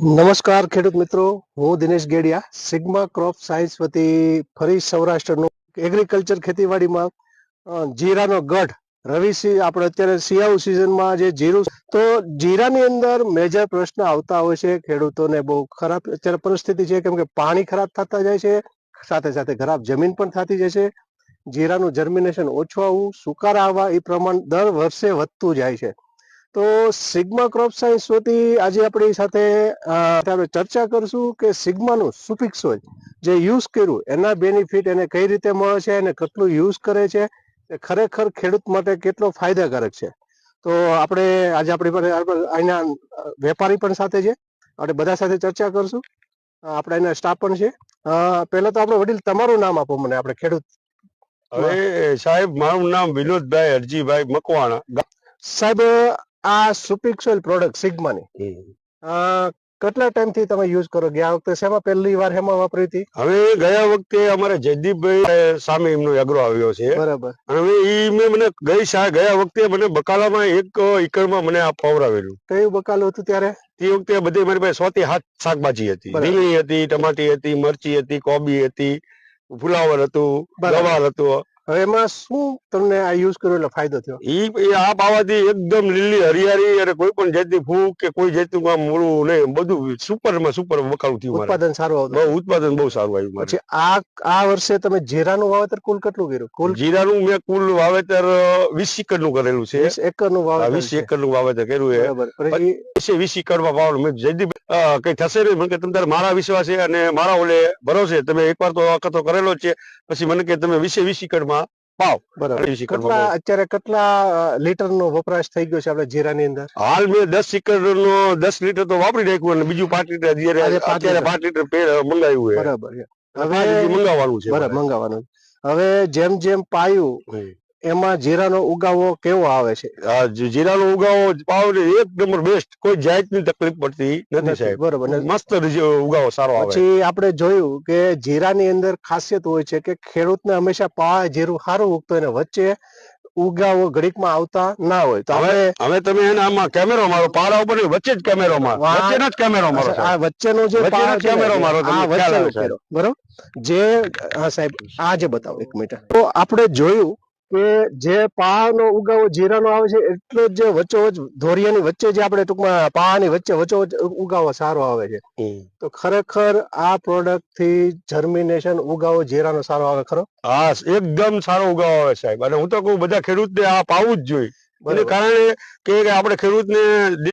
નમસ્કાર ખેડૂત મિત્રો, હું Dinesh Gediya sigma crop science વતી ફરી સૌરાષ્ટ્રનું એગ્રીકલ્ચર ખેતીવાડીમાં જીરાનો ગઢ આપણે અત્યારે શિયાળુ સિઝનમાં જે જીરું, તો જીરાની અંદર મેજર પ્રશ્ન આવતા હોય છે ખેડૂતોને. બહુ ખરાબ અત્યારે પરિસ્થિતિ છે, કેમ કે પાણી ખરાબ થતા જાય છે, સાથે સાથે ખરાબ જમીન પણ થતી જાય છે. જીરાનું જર્મિનેશન ઓછું આવવું, સુકારા આવવા એ પ્રમાણ દર વર્ષે વધતું જાય છે. તો સિગ્મા ક્રોપ સાયન્સ વતી આજે આપણી સાથે આપણે ચર્ચા કરશું કે સિગ્માનું સુફિક્સ સોઇલ જે યુઝ કર્યું એના બેનિફિટ એને કઈ રીતે મળે છે અને કેટલું યુઝ કરે છે, એ ખરેખર ખેડૂત માટે કેટલો ફાયદાકારક છે. તો આપણે આજે આપણી અહીંના વેપારી પણ સાથે છે, આપણે બધા સાથે ચર્ચા કરશું. આપણે એના સ્ટાફ પણ છે. પહેલા તો આપણે વડીલ તમારું નામ આપો મને, આપણે ખેડૂત. હવે સાહેબ, મારું નામ વિનોદભાઈ હરજીભાઈ મકવાણા. સાહેબ, આ સુફિક્સ સોઇલ પ્રોડક્ટ સિગ્માની કેટલા ટાઈમ થી તમે યુઝ કરો? ગયા વખતે શેમાં પહેલી વાર હેમાં વાપરી હતી? હવે ગયા વખતે અમારે જયદીપભાઈ સામે એમનો એગ્રો આવ્યો છે, બરાબર. હવે મને ગયા વખતે મને બકાલામાં 1 એકરમાં મને આ ફવરાવેલું. કયું બકાલું હતું ત્યારે? તે વખતે બધી મારી પાસે 6 થી 7 શાકભાજી હતી. રીંગણી હતી, ટમાટી હતી, મરચી હતી, કોબી હતી, ફુલાવર હતું, ગવાર હતું. હવે એમાં શું તમને આ યુઝ કર્યો એટલે ફાયદો થયો? આ પાવાથી એકદમ લીલી હરિયાળી અને કોઈ પણ જાતની ફૂગ કે કોઈ જાતનું કામ મૂળું નહીં, બધું સુપરમાં સુપર બકાલું થયું. ઉત્પાદન સારું આવતું. ઉત્પાદન બહુ સારું આવ્યું. પછી આ વર્ષે તમે જીરાનું વાવેતર કુલ કેટલું કર્યું? કુલ જીરાનું મેં કુલ વાવેતર 20 એકરનું કરેલું છે. 20 એકરનું વાવેતર. 20 એકરનું વાવેતર કર્યું છે. બરાબર. 20 એકરમાં પાવડર મેં જયદીપ કઈ થશે નહીં, મને કે તમે મારા વિશ્વાસ છે અને મારા ઓલે ભરોસે તમે એકવાર તો વખત કરેલો છે, પછી મને કે તમે 20 એકરમાં પાવ. બરાબર. અત્યારે કેટલા લીટરનો વપરાશ થઈ ગયો છે આપણે જીરાની અંદર? હાલ મેં 10 એકરનો 10 લીટર તો વાપરી નાખ્યું અને બીજું 5 લીટર અત્યારે 5 લીટર મંગાવ્યું છે. બરાબર. હવે મંગાવવાનું છે. બરાબર, મંગાવવાનું. હવે જેમ જેમ પાયું એમાં જીરાનો ઉગાવો કેવો આવે છે? જીરાનો ઉગાવો પાવ એક નંબર બેસ્ટ, કોઈ જાતની તકલીફ પડતી નથી સાહેબ. બરોબર. મસ્ત ઉગાવો સારો આવે. પછી આપણે જોયું કે જીરાની અંદર ખાસિયત હોય છે કે ખેડૂતને હંમેશા પા જીરું સારું ઉગતો હોય ને વચ્ચે ઉગાવો ઘડીકમાં આવતા ના હોય. તો હવે તમે એને આમાં કેમેરો મારો, પારા ઉપર વચ્ચે જ કેમેરો મારો, વચ્ચેનો જ કેમેરો મારો. આ વચ્ચેનો જે કેમેરો મારો, બરોબર. જે હા સાહેબ, આ જે બતાવો 1 મિનિટ. તો આપણે જોયું કે જે પાનો ઉગાવો જીરાનો આવે છે એટલો જ વચ્ચોવચ ધોરિયાની વચ્ચે જે આપણે ટૂંકમાં પાની વચ્ચે વચ્ચોવચ ઉગાવો સારો આવે છે. તો ખરેખર આ પ્રોડક્ટ થી જર્મિનેશન ઉગાવો જીરાનો સારો આવે ખરો? હા, એકદમ સારો ઉગાવો આવે સાહેબ. અને હું તો કહું બધા ખેડૂતને આ પાવું જ જોઈએ. એને કારણે કે આપણે ખેડૂતને